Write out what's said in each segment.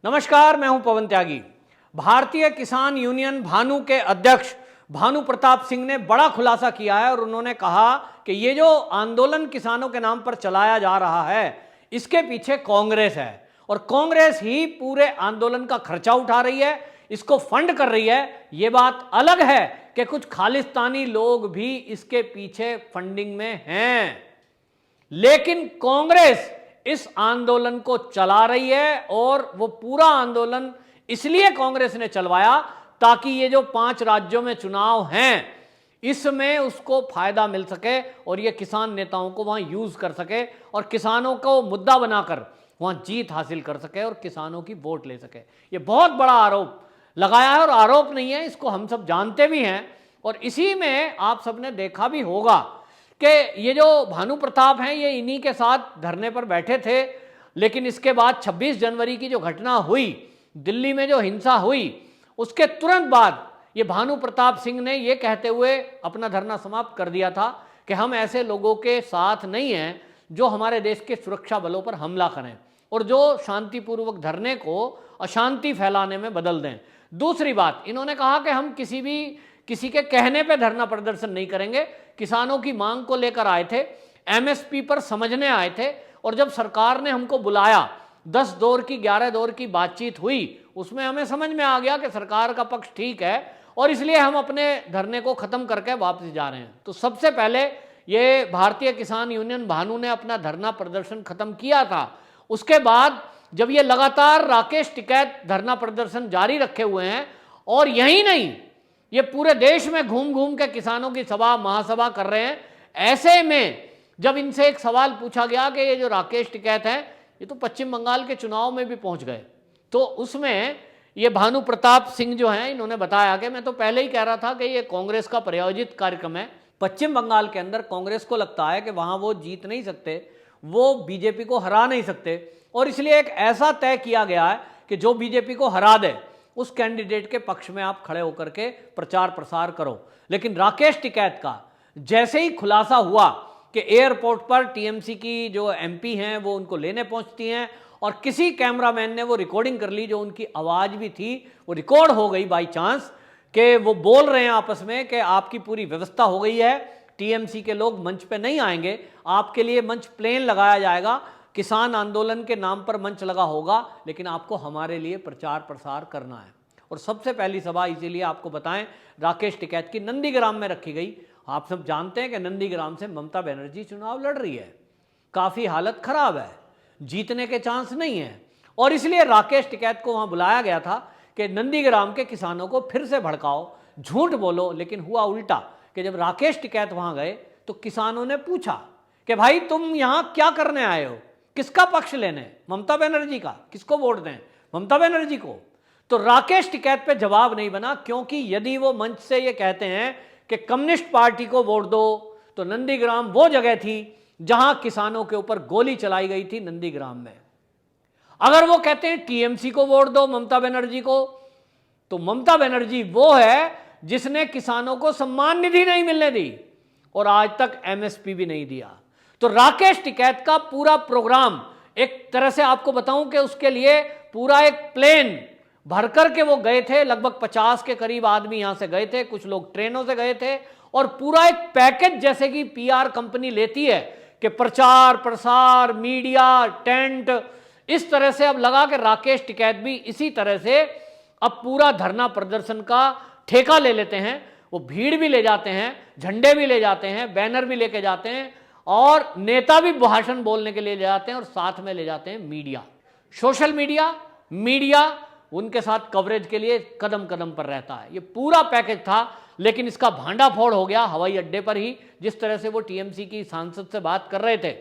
नमस्कार, मैं हूं पवन त्यागी। भारतीय किसान यूनियन भानु के अध्यक्ष भानु प्रताप सिंह ने बड़ा खुलासा किया है और उन्होंने कहा कि ये जो आंदोलन किसानों के नाम पर चलाया जा रहा है इसके पीछे कांग्रेस है और कांग्रेस ही पूरे आंदोलन का खर्चा उठा रही है, इसको फंड कर रही है। ये बात अलग है कि कुछ खालिस्तानी लोग भी इसके पीछे फंडिंग में हैं, लेकिन कांग्रेस इस आंदोलन को चला रही है और वो पूरा आंदोलन इसलिए कांग्रेस ने चलवाया ताकि ये जो 5 राज्यों में चुनाव हैं इसमें उसको फायदा मिल सके और ये किसान नेताओं को वहां यूज कर सके और किसानों को मुद्दा बनाकर वहां जीत हासिल कर सके और किसानों की वोट ले सके। ये बहुत बड़ा आरोप लगाया है और आरोप नहीं है, इसको हम सब जानते भी हैं। और इसी में आप सबने देखा भी होगा कि ये जो भानु प्रताप हैं ये इन्हीं के साथ धरने पर बैठे थे, लेकिन इसके बाद 26 जनवरी की जो घटना हुई, दिल्ली में जो हिंसा हुई, उसके तुरंत बाद ये भानु प्रताप सिंह ने ये कहते हुए अपना धरना समाप्त कर दिया था कि हम ऐसे लोगों के साथ नहीं हैं जो हमारे देश के सुरक्षा बलों पर हमला करें और जो शांतिपूर्वक धरने को अशांति फैलाने में बदल दें। दूसरी बात, इन्होंने कहा कि हम किसी के कहने पे धरना प्रदर्शन नहीं करेंगे। किसानों की मांग को लेकर आए थे, एमएसपी पर समझने आए थे और जब सरकार ने हमको बुलाया 10 दौर की 11 दौर की बातचीत हुई, उसमें हमें समझ में आ गया कि सरकार का पक्ष ठीक है और इसलिए हम अपने धरने को खत्म करके वापस जा रहे हैं। तो सबसे पहले ये भारतीय किसान यूनियन भानु ने अपना धरना प्रदर्शन खत्म किया था। उसके बाद जब ये लगातार राकेश टिकैत धरना प्रदर्शन जारी रखे हुए हैं और यही नहीं, ये पूरे देश में घूम घूम के किसानों की सभा महासभा कर रहे हैं। ऐसे में जब इनसे एक सवाल पूछा गया कि ये जो राकेश टिकैत हैं ये तो पश्चिम बंगाल के चुनाव में भी पहुंच गए, तो उसमें ये भानु प्रताप सिंह जो हैं इन्होंने बताया कि मैं तो पहले ही कह रहा था कि ये कांग्रेस का प्रायोजित कार्यक्रम है। पश्चिम बंगाल के अंदर कांग्रेस को लगता है कि वहां वो जीत नहीं सकते, वो बीजेपी को हरा नहीं सकते और इसलिए एक ऐसा तय किया गया है कि जो बीजेपी को हरा दे उस कैंडिडेट के पक्ष में आप खड़े होकर के प्रचार प्रसार करो। लेकिन राकेश टिकैत का जैसे ही खुलासा हुआ कि एयरपोर्ट पर टीएमसी की जो एमपी हैं वो उनको लेने पहुंचती हैं और किसी कैमरामैन ने वो रिकॉर्डिंग कर ली, जो उनकी आवाज़ भी थी वो रिकॉर्ड हो गई बाई चांस कि वो बोल रहे हैं आपस में कि आपकी पूरी व्यवस्था हो गई है, टीएमसी के लोग मंच पे नहीं आएंगे, आपके लिए मंच प्लेन लगाया जाएगा, किसान आंदोलन के नाम पर मंच लगा होगा, लेकिन आपको हमारे लिए प्रचार प्रसार करना है। और सबसे पहली सभा इसीलिए आपको बताएं राकेश टिकैत की नंदीग्राम में रखी गई। आप सब जानते हैं कि नंदीग्राम से ममता बनर्जी चुनाव लड़ रही है, काफ़ी हालत खराब है, जीतने के चांस नहीं है और इसलिए राकेश टिकैत को वहाँ बुलाया गया था कि नंदीग्राम के किसानों को फिर से भड़काओ, झूठ बोलो। लेकिन हुआ उल्टा कि जब राकेश टिकैत वहाँ गए तो किसानों ने पूछा कि भाई तुम यहाँ क्या करने आए हो, किसका पक्ष लेने, ममता बनर्जी का, किसको वोट दें, ममता बनर्जी को। तो राकेश टिकैत पे जवाब नहीं बना, क्योंकि यदि वो मंच से ये कहते हैं कि कम्युनिस्ट पार्टी को वोट दो, तो नंदीग्राम वो जगह थी जहां किसानों के ऊपर गोली चलाई गई थी नंदीग्राम में। अगर वो कहते हैं टीएमसी को वोट दो, ममता बनर्जी को, तो ममता बनर्जी वो है जिसने किसानों को सम्मान निधि नहीं मिलने दी और आज तक एमएसपी भी नहीं दिया। तो राकेश टिकैत का पूरा प्रोग्राम, एक तरह से आपको बताऊं कि उसके लिए पूरा एक प्लेन भरकर के वो गए थे, लगभग 50 के करीब आदमी यहां से गए थे, कुछ लोग ट्रेनों से गए थे और पूरा एक पैकेज जैसे कि पीआर कंपनी लेती है कि प्रचार प्रसार, मीडिया, टेंट, इस तरह से अब लगा कि राकेश टिकैत भी इसी तरह से अब पूरा धरना प्रदर्शन का ठेका ले लेते हैं। वो भीड़ भी ले जाते हैं, झंडे भी ले जाते हैं, बैनर भी लेके जाते हैं और नेता भी भाषण बोलने के लिए ले जाते हैं और साथ में ले जाते हैं मीडिया, सोशल मीडिया उनके साथ कवरेज के लिए कदम कदम पर रहता है। ये पूरा पैकेज था, लेकिन इसका भांडाफोड़ हो गया हवाई अड्डे पर ही। जिस तरह से वो टीएमसी की सांसद से बात कर रहे थे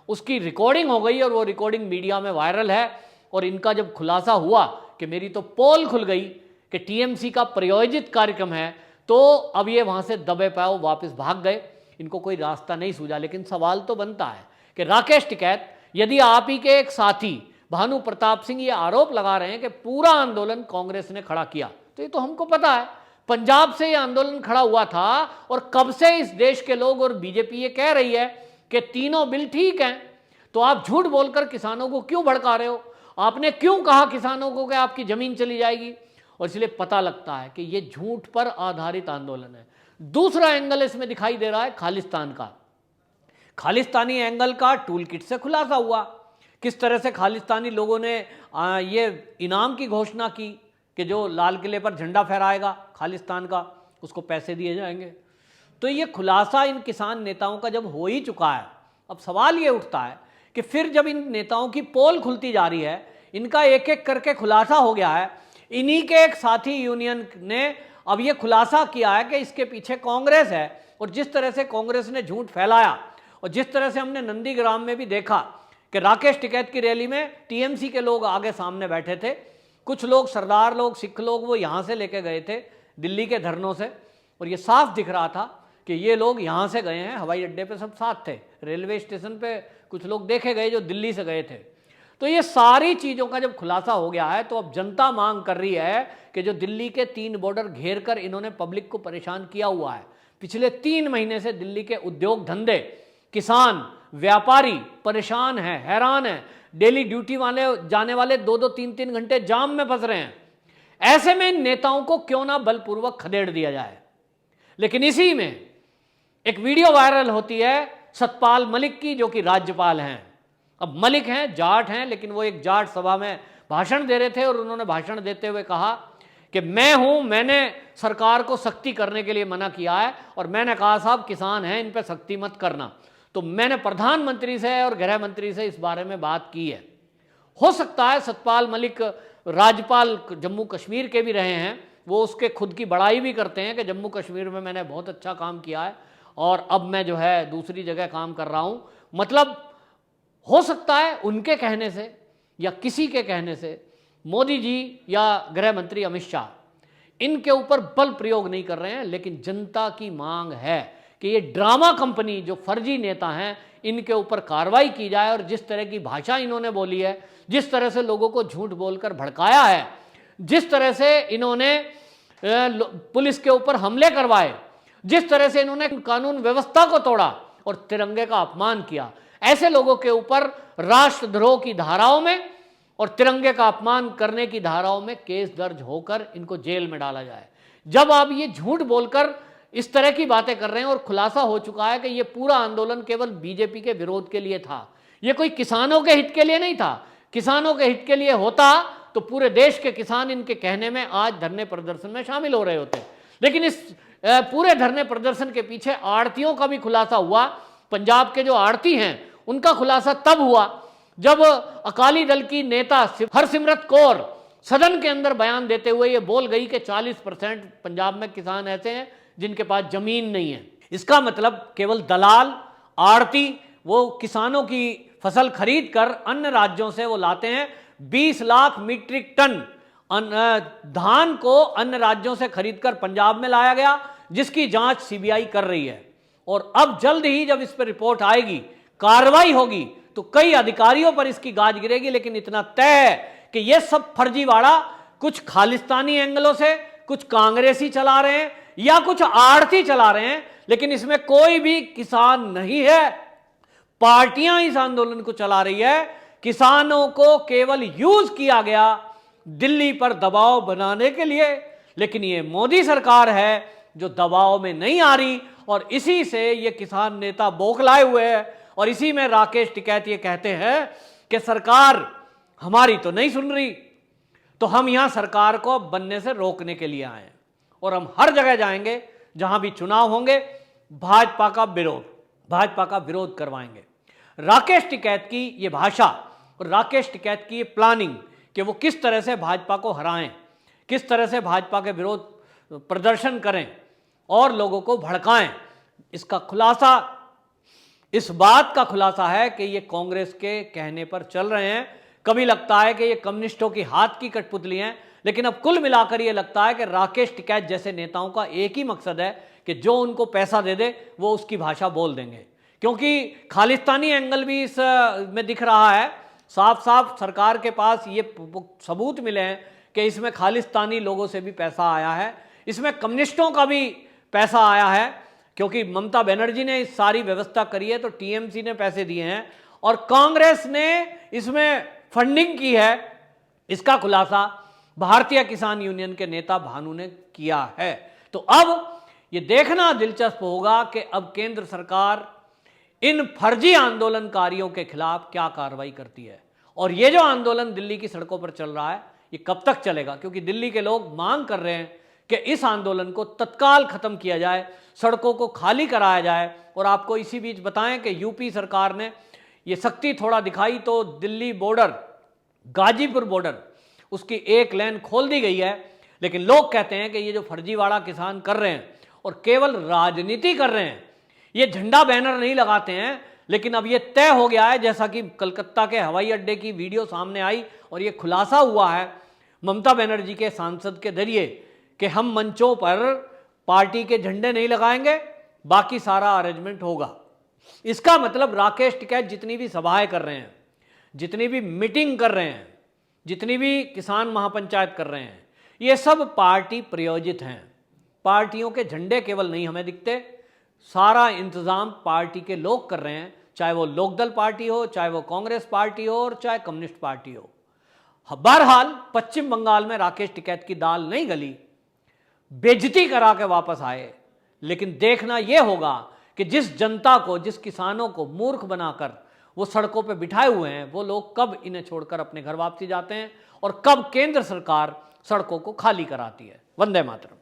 उसकी रिकॉर्डिंग हो गई और वो रिकॉर्डिंग मीडिया में वायरल है। और इनका जब खुलासा हुआ कि मेरी तो पोल खुल गई कि टीएमसी का प्रायोजित कार्यक्रम है, तो अब ये वहां से दबे पाए वापस भाग गए, इनको कोई रास्ता नहीं सूझा। लेकिन सवाल तो बनता है कि राकेश टिकैत, यदि आप ही के एक साथी भानु प्रताप सिंह ये आरोप लगा रहे हैं कि पूरा आंदोलन कांग्रेस ने खड़ा किया, तो ये तो हमको पता है, पंजाब से ये आंदोलन खड़ा हुआ था और कब से इस देश के लोग और बीजेपी ये कह रही है कि तीनों बिल ठीक हैं, तो आप झूठ बोलकर किसानों को क्यों भड़का रहे हो? आपने क्यों कहा किसानों को कि आपकी जमीन चली जाएगी? और इसलिए पता लगता है कि ये झूठ पर आधारित आंदोलन है। दूसरा एंगल इसमें दिखाई दे रहा है खालिस्तान का। खालिस्तानी एंगल का टूल किट से खुलासा हुआ। किस तरह से खालिस्तानी लोगों ने ये इनाम की घोषणा की कि जो लाल किले पर झंडा फहराएगा खालिस्तान का, उसको पैसे दिए जाएंगे। तो ये खुलासा इन किसान नेताओं का जब हो ही चुका है, अब सवाल ये उठता है कि फिर जब इन नेताओं की पोल खुलती जा रही है, इनका एक एक करके खुलासा हो गया है, इन्हीं के एक साथी यूनियन ने अब ये खुलासा किया है कि इसके पीछे कांग्रेस है। और जिस तरह से कांग्रेस ने झूठ फैलाया और जिस तरह से हमने नंदीग्राम में भी देखा कि राकेश टिकैत की रैली में टीएमसी के लोग आगे सामने बैठे थे, कुछ लोग सरदार लोग, सिख लोग, वो यहाँ से लेके गए थे दिल्ली के धरनों से, और ये साफ दिख रहा था कि ये लोग यहाँ से गए हैं। हवाई अड्डे पे सब साथ थे, रेलवे स्टेशन पे कुछ लोग देखे गए जो दिल्ली से गए थे। तो ये सारी चीज़ों का जब खुलासा हो गया है, तो अब जनता मांग कर रही है कि जो दिल्ली के 3 बॉर्डर घेर कर इन्होंने पब्लिक को परेशान किया हुआ है, पिछले 3 महीने से दिल्ली के उद्योग धंधे, किसान, व्यापारी परेशान हैं, हैरान हैं। डेली ड्यूटी वाले जाने वाले 2-2, 3-3 घंटे जाम में फंस रहे हैं। ऐसे में इन नेताओं को क्यों ना बलपूर्वक खदेड़ दिया जाए। लेकिन इसी में एक वीडियो वायरल होती है सतपाल मलिक की, जो कि राज्यपाल हैं। अब मलिक हैं, जाट हैं, लेकिन वो एक जाट सभा में भाषण दे रहे थे और उन्होंने भाषण देते हुए कहा कि मैंने सरकार को सख्ती करने के लिए मना किया है और मैंने कहा साहब किसान हैं, इन पर सख्ती मत करना। तो मैंने प्रधानमंत्री से और गृह मंत्री से इस बारे में बात की है। हो सकता है सतपाल मलिक राज्यपाल जम्मू कश्मीर के भी रहे हैं, वो उसके खुद की बड़ाई भी करते हैं कि जम्मू कश्मीर में मैंने बहुत अच्छा काम किया है और अब मैं जो है दूसरी जगह काम कर रहा हूँ। मतलब हो सकता है उनके कहने से या किसी के कहने से मोदी जी या गृह मंत्री अमित शाह इनके ऊपर बल प्रयोग नहीं कर रहे हैं, लेकिन जनता की मांग है कि ये ड्रामा कंपनी जो फर्जी नेता हैं इनके ऊपर कार्रवाई की जाए। और जिस तरह की भाषा इन्होंने बोली है, जिस तरह से लोगों को झूठ बोलकर भड़काया है, जिस तरह से इन्होंने पुलिस के ऊपर हमले करवाए, जिस तरह से इन्होंने कानून व्यवस्था को तोड़ा और तिरंगे का अपमान किया, ऐसे लोगों के ऊपर राष्ट्रद्रोह की धाराओं में और तिरंगे का अपमान करने की धाराओं में केस दर्ज होकर इनको जेल में डाला जाए। जब आप ये झूठ बोलकर इस तरह की बातें कर रहे हैं और खुलासा हो चुका है कि ये पूरा आंदोलन केवल बीजेपी के विरोध के लिए था, ये कोई किसानों के हित के लिए नहीं था। किसानों के हित के लिए होता तो पूरे देश के किसान इनके कहने में आज धरने प्रदर्शन में शामिल हो रहे होते। लेकिन इस पूरे धरने प्रदर्शन के पीछे आड़तियों का भी खुलासा हुआ। पंजाब के जो आड़ती हैं उनका खुलासा तब हुआ जब अकाली दल की नेता हरसिमरत कौर सदन के अंदर बयान देते हुए ये बोल गई कि 40% पंजाब में किसान ऐसे हैं जिनके पास जमीन नहीं है। इसका मतलब केवल दलाल, आड़ती वो किसानों की फसल खरीद कर अन्य राज्यों से वो लाते हैं। 20 लाख मीट्रिक टन धान को अन्य राज्यों से खरीदकर पंजाब में लाया गया, जिसकी जांच सीबीआई कर रही है। और अब जल्द ही जब इस पर रिपोर्ट आएगी, कार्रवाई होगी, तो कई अधिकारियों पर इसकी गाज गिरेगी। लेकिन इतना तय है कि यह सब फर्जीवाड़ा कुछ खालिस्तानी एंगलों से कुछ कांग्रेसी चला रहे हैं या कुछ आड़ती चला रहे हैं, लेकिन इसमें कोई भी किसान नहीं है। पार्टियां इस आंदोलन को चला रही है। किसानों को केवल यूज किया गया दिल्ली पर दबाव बनाने के लिए, लेकिन ये मोदी सरकार है जो दबाव में नहीं आ रही और इसी से ये किसान नेता बौखलाए हुए हैं। और इसी में राकेश टिकैत ये कहते हैं कि सरकार हमारी तो नहीं सुन रही, तो हम यहां सरकार को बनने से रोकने के लिए आए हैं और हम हर जगह जाएंगे जहां भी चुनाव होंगे, भाजपा का विरोध करवाएंगे। राकेश टिकैत की ये भाषा और राकेश टिकैत की ये प्लानिंग कि वो किस तरह से भाजपा को हराएं, किस तरह से भाजपा के विरोध प्रदर्शन करें और लोगों को भड़काएं, इसका खुलासा, इस बात का खुलासा है कि ये कांग्रेस के कहने पर चल रहे हैं। कभी लगता है कि ये कम्युनिस्टों की हाथ की कठपुतली हैं, लेकिन अब कुल मिलाकर ये लगता है कि राकेश टिकैत जैसे नेताओं का एक ही मकसद है कि जो उनको पैसा दे दे वो उसकी भाषा बोल देंगे। क्योंकि खालिस्तानी एंगल भी इस में दिख रहा है। साफ साफ सरकार के पास ये सबूत मिले हैं कि इसमें खालिस्तानी लोगों से भी पैसा आया है, इसमें कम्युनिस्टों का भी पैसा आया है, क्योंकि ममता बनर्जी ने इस सारी व्यवस्था करी है तो टीएमसी ने पैसे दिए हैं और कांग्रेस ने इसमें फंडिंग की है, इसका खुलासा भारतीय किसान यूनियन के नेता भानु ने किया है। तो अब ये देखना दिलचस्प होगा कि अब केंद्र सरकार इन फर्जी आंदोलनकारियों के खिलाफ क्या कार्रवाई करती है। और ये जो आंदोलन दिल्ली की सड़कों पर चल रहा है, ये कब तक चलेगा? क्योंकि दिल्ली के लोग मांग कर रहे हैं कि इस आंदोलन को तत्काल खत्म किया जाए, सड़कों को खाली कराया जाए। और आपको इसी बीच बताएं कि यूपी सरकार ने ये सख्ती थोड़ा दिखाई तो दिल्ली बॉर्डर, गाजीपुर बॉर्डर, उसकी एक लेन खोल दी गई है। लेकिन लोग कहते हैं कि ये जो फर्जीवाड़ा किसान कर रहे हैं और केवल राजनीति कर रहे हैं, ये झंडा बैनर नहीं लगाते हैं। लेकिन अब ये तय हो गया है, जैसा कि कलकत्ता के हवाई अड्डे की वीडियो सामने आई और ये खुलासा हुआ है ममता बनर्जी के सांसद के जरिए कि हम मंचों पर पार्टी के झंडे नहीं लगाएंगे, बाकी सारा अरेंजमेंट होगा। इसका मतलब राकेश टिकैत जितनी भी सभाएं कर रहे हैं, जितनी भी मीटिंग कर रहे हैं, जितनी भी किसान महापंचायत कर रहे हैं, ये सब पार्टी प्रायोजित हैं। पार्टियों के झंडे केवल नहीं हमें दिखते, सारा इंतजाम पार्टी के लोग कर रहे हैं, चाहे वो लोकदल पार्टी हो, चाहे वो कांग्रेस पार्टी हो और चाहे कम्युनिस्ट पार्टी हो। बहरहाल पश्चिम बंगाल में राकेश टिकैत की दाल नहीं गली, बेइज्जती करा के वापस आए। लेकिन देखना यह होगा कि जिस जनता को, जिस किसानों को मूर्ख बनाकर वो सड़कों पे बिठाए हुए हैं, वो लोग कब इन्हें छोड़कर अपने घर वापसी जाते हैं और कब केंद्र सरकार सड़कों को खाली कराती है। वंदे मातरम।